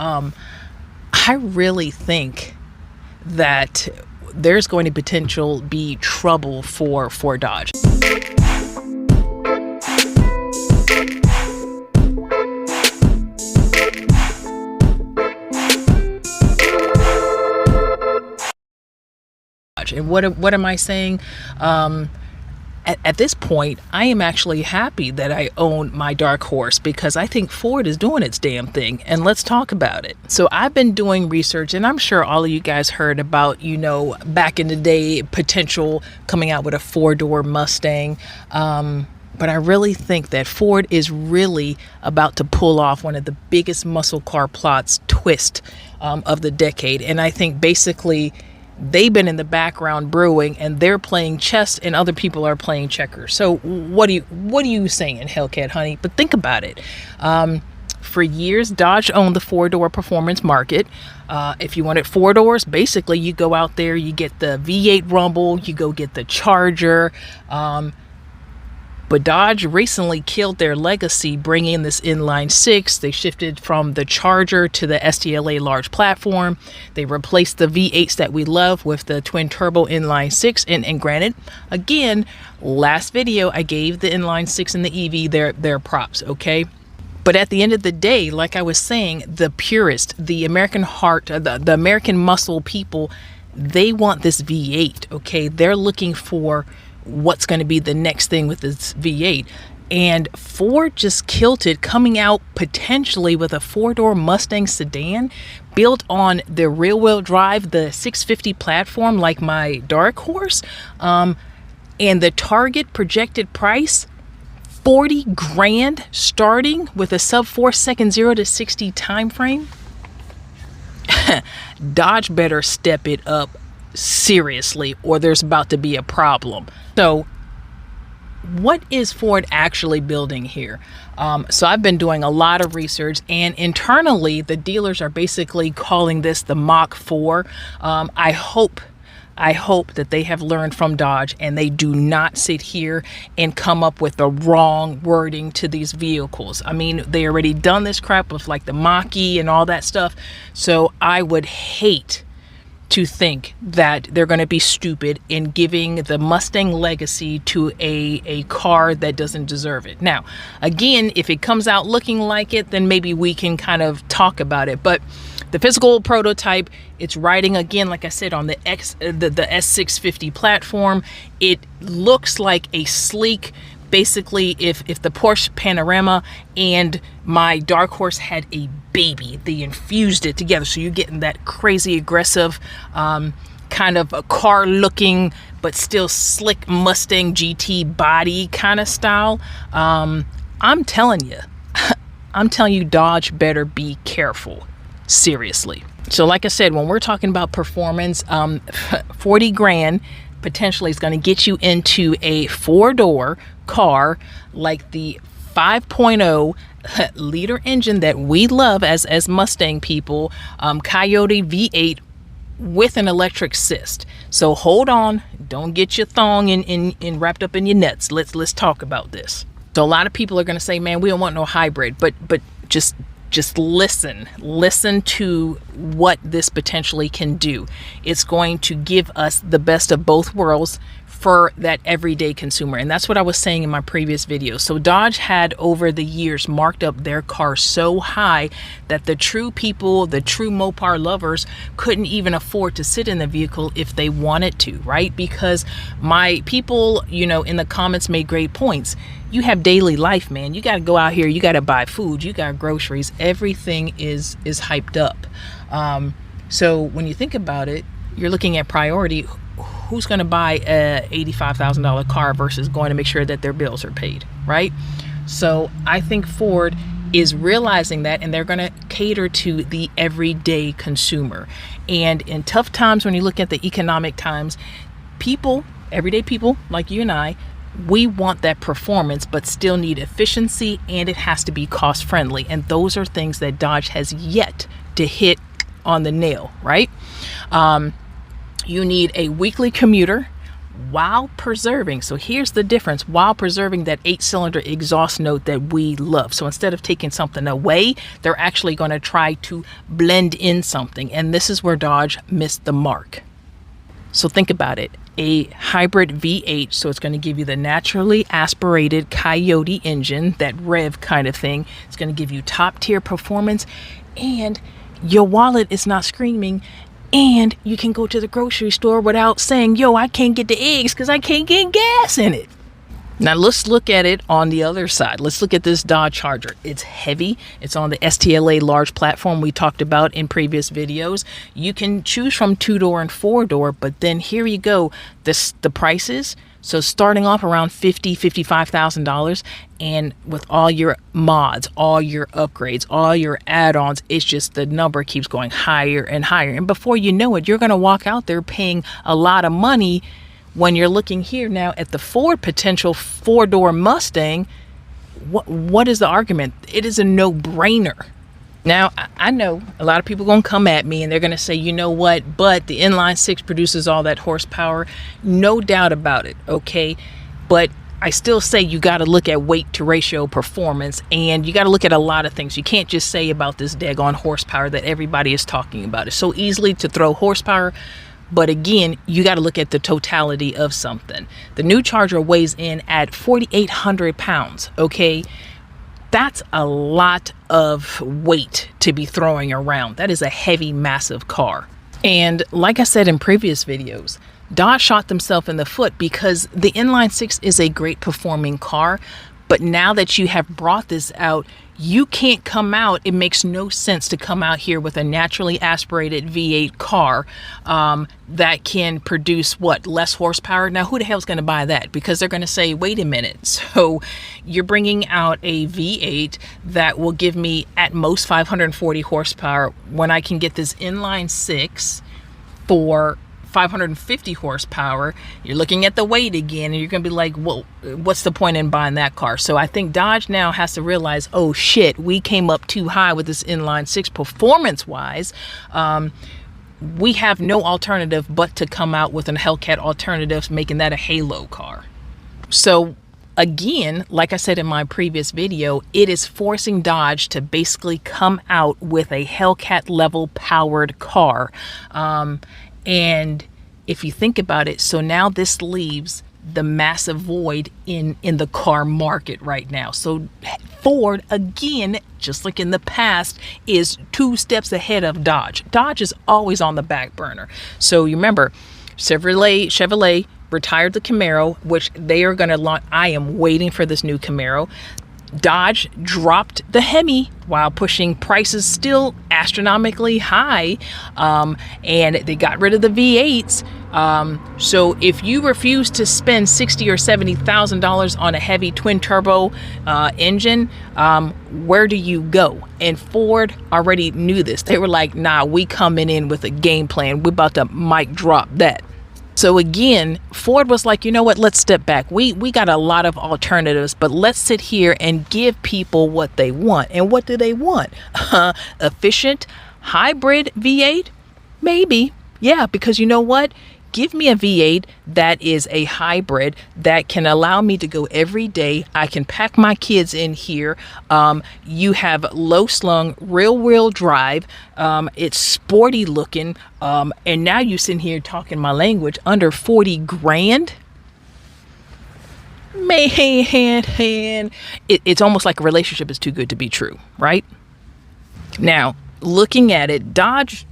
I really think that there's going to potential be trouble for Dodge. And what am I saying? At this point, I am actually happy that I own my dark horse, because I think Ford is doing its damn thing. And let's talk about it. So I've been doing research, and I'm sure all of you guys heard about, back in the day, potential coming out with a 4-door Mustang. But I really think that Ford is really about to pull off one of the biggest muscle car plots twist of the decade. And I think basically they've been in the background brewing, and they're playing chess and other people are playing checkers. So what are you saying, Hellcat honey? But think about it. For years, Dodge owned the 4-door performance market. If you wanted 4 doors, basically you go out there, you get the V8 Rumble, you go get the Charger. But Dodge recently killed their legacy, bringing in this inline-six. They shifted from the Charger to the STLA large platform. They replaced the V8s that we love with the twin-turbo inline-six. And granted, again, last video I gave the inline-six and the EV their props, okay? But at the end of the day, like I was saying, the purist, the American heart, the American muscle people, they want this V8, okay? They're looking for what's going to be the next thing with this V8. And Ford just killed it, coming out potentially with a 4-door Mustang sedan built on the rear-wheel drive, the 650 platform, like my dark horse. And the target projected price, 40 grand, starting with a sub 4-second 0 to 60 time frame. Dodge better step it up seriously, or there's about to be a problem. So what is Ford actually building here? So I've been doing a lot of research, and internally the dealers are basically calling this the Mach 4. I hope that they have learned from Dodge, and they do not sit here and come up with the wrong wording to these vehicles. I mean, they already done this crap with like the Mach and all that stuff. So I would hate to think that they're going to be stupid in giving the Mustang legacy to a car that doesn't deserve it. Now, again, if it comes out looking like it, then maybe we can kind of talk about it. But the physical prototype, it's riding, again, like I said, on the S650 platform. It looks like a sleek, basically, if the Porsche Panamera and my dark horse had a baby, they infused it together, so you're getting that crazy aggressive kind of a car looking but still slick Mustang GT body kind of style. I'm telling you, Dodge better be careful, seriously. So like I said, when we're talking about performance, 40 grand potentially is going to get you into a 4-door car like the 5.0 liter engine that we love as Mustang people, Coyote V8 with an electric assist. So hold on, don't get your thong in wrapped up in your nuts. Let's talk about this. So a lot of people are going to say, man, we don't want no hybrid, but just listen to what this potentially can do. It's going to give us the best of both worlds for that everyday consumer. And that's what I was saying in my previous video. So Dodge had over the years marked up their car so high that the true people, the true Mopar lovers, couldn't even afford to sit in the vehicle if they wanted to, right? Because my people, in the comments made great points. You have daily life, man. You got to go out here. You got to buy food. You got groceries. Everything is hyped up. So when you think about it, you're looking at priority. Who's going to buy a $85,000 car versus going to make sure that their bills are paid, right? So I think Ford is realizing that, and they're going to cater to the everyday consumer. And in tough times, when you look at the economic times, people, everyday people like you and I, we want that performance, but still need efficiency, and it has to be cost friendly. And those are things that Dodge has yet to hit on the nail, right? You need a weekly commuter while preserving, so here's the difference, while preserving that 8-cylinder exhaust note that we love. So instead of taking something away, they're actually going to try to blend in something, and this is where Dodge missed the mark. So think about it, a hybrid V8, so it's going to give you the naturally aspirated Coyote engine, that rev kind of thing. It's going to give you top tier performance, and your wallet is not screaming, and you can go to the grocery store without saying, yo, I can't get the eggs because I can't get gas in it. Now let's look at it on the other side. Let's look at this Dodge Charger. It's heavy. It's on the STLA large platform we talked about in previous videos. You can choose from 2-door and 4-door, but then here you go. The prices. So starting off around $55,000, and with all your mods, all your upgrades, all your add-ons, it's just the number keeps going higher and higher. And before you know it, you're going to walk out there paying a lot of money. When you're looking here now at the Ford potential 4-door Mustang, what is the argument? It is a no-brainer. Now, I know a lot of people going to come at me and they're going to say, you know what, but the inline-six produces all that horsepower. No doubt about it, okay? But I still say you got to look at weight to ratio performance, and you got to look at a lot of things. You can't just say about this daggone horsepower that everybody is talking about. It's so easily to throw horsepower, but again, you got to look at the totality of something. The new Charger weighs in at 4,800 pounds, okay? That's a lot of weight to be throwing around. That is a heavy, massive car. And like I said in previous videos, Dodge shot themselves in the foot because the inline-six is a great performing car. But now that you have brought this out, you can't come out. It makes no sense to come out here with a naturally aspirated V8 car that can produce what, less horsepower. Now, who the hell's going to buy that? Because they're going to say, wait a minute. So you're bringing out a V8 that will give me at most 540 horsepower when I can get this inline-six for 550 horsepower. You're looking at the weight again, and you're gonna be like, well, what's the point in buying that car? So I think Dodge now has to realize, oh shit, we came up too high with this inline-six performance wise. We have no alternative but to come out with an Hellcat alternative, making that a Halo car. So again, like I said in my previous video, it is forcing Dodge to basically come out with a Hellcat level powered car. And if you think about it, so now this leaves the massive void in the car market right now. So Ford, again, just like in the past, is 2 steps ahead of Dodge. Dodge is always on the back burner. So you remember, Chevrolet retired the Camaro, which they are going to launch. I am waiting for this new Camaro. Dodge dropped the HEMI while pushing prices still astronomically high, and they got rid of the V8s. So if you refuse to spend $60,000 or $70,000 on a heavy twin turbo engine, where do you go? And Ford already knew this. They were like, nah, we coming in with a game plan. We're about to mic drop that. So again, Ford was like, you know what, let's step back. We got a lot of alternatives, but let's sit here and give people what they want. And what do they want? Efficient hybrid V8? Maybe. Yeah, because you know what? Give me a V8 that is a hybrid that can allow me to go every day. I can pack my kids in here. You have low slung rear wheel drive. It's sporty looking. And now you sitting here talking my language under 40 grand. Man, it's almost like a relationship is too good to be true, right? Now, looking at it, Dodge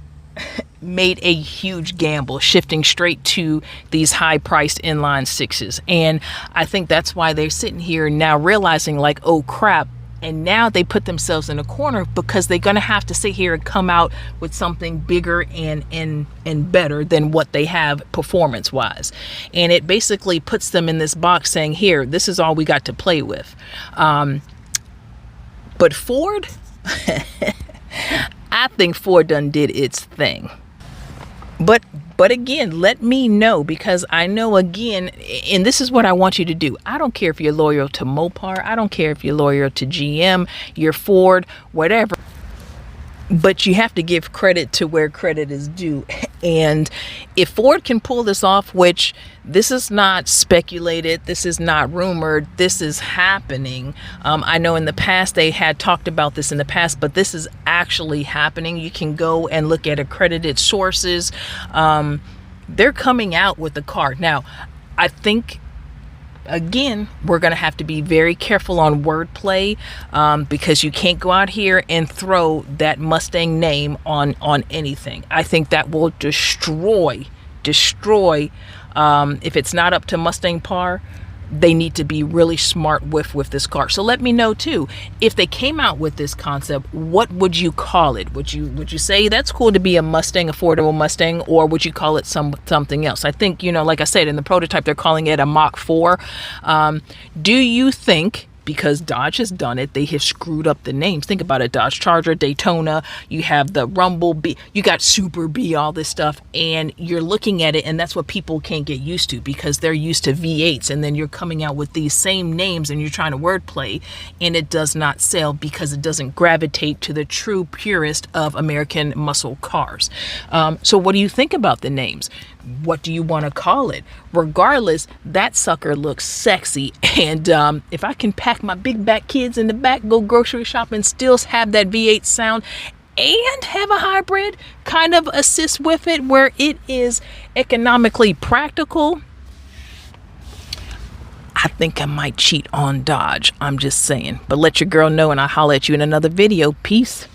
made a huge gamble shifting straight to these high-priced inline-sixes, and I think that's why they're sitting here now realizing like, oh crap, and now they put themselves in a corner because they're going to have to sit here and come out with something bigger and better than what they have performance wise. And it basically puts them in this box saying, here, this is all we got to play with. But Ford, I think Ford done did its thing. But again, let me know, because I know, again, and this is what I want you to do. I don't care if you're loyal to Mopar. I don't care if you're loyal to GM, you're Ford, whatever. but you have to give credit to where credit is due. And if Ford can pull this off, which this is not speculated, this is not rumored, this is happening. I know in the past they had talked about this in the past, but this is actually happening. You can go and look at accredited sources. They're coming out with the car. Now, I think, again, we're going to have to be very careful on wordplay, because you can't go out here and throw that Mustang name on anything. I think that will destroy. If it's not up to Mustang par, they need to be really smart with this car. So let me know too, if they came out with this concept, what would you call it? Would you say that's cool to be a Mustang, affordable Mustang, or would you call it something else? I think, like I said, in the prototype they're calling it a Mach 4. Do you think, because Dodge has done it, they have screwed up the names? Think about it: Dodge Charger, Daytona, you have the Rumble B, you got Super B, all this stuff, and you're looking at it, and that's what people can't get used to, because they're used to V8s, and then you're coming out with these same names and you're trying to wordplay, and it does not sell because it doesn't gravitate to the true purist of American muscle cars. So what do you think about the names? What do you want to call it? Regardless, that sucker looks sexy, and if I can pack my big back kids in the back, go grocery shopping, still have that V8 sound, and have a hybrid kind of assist with it where it is economically practical, I think I might cheat on Dodge. I'm just saying. But let your girl know, and I'll holler at you in another video. Peace.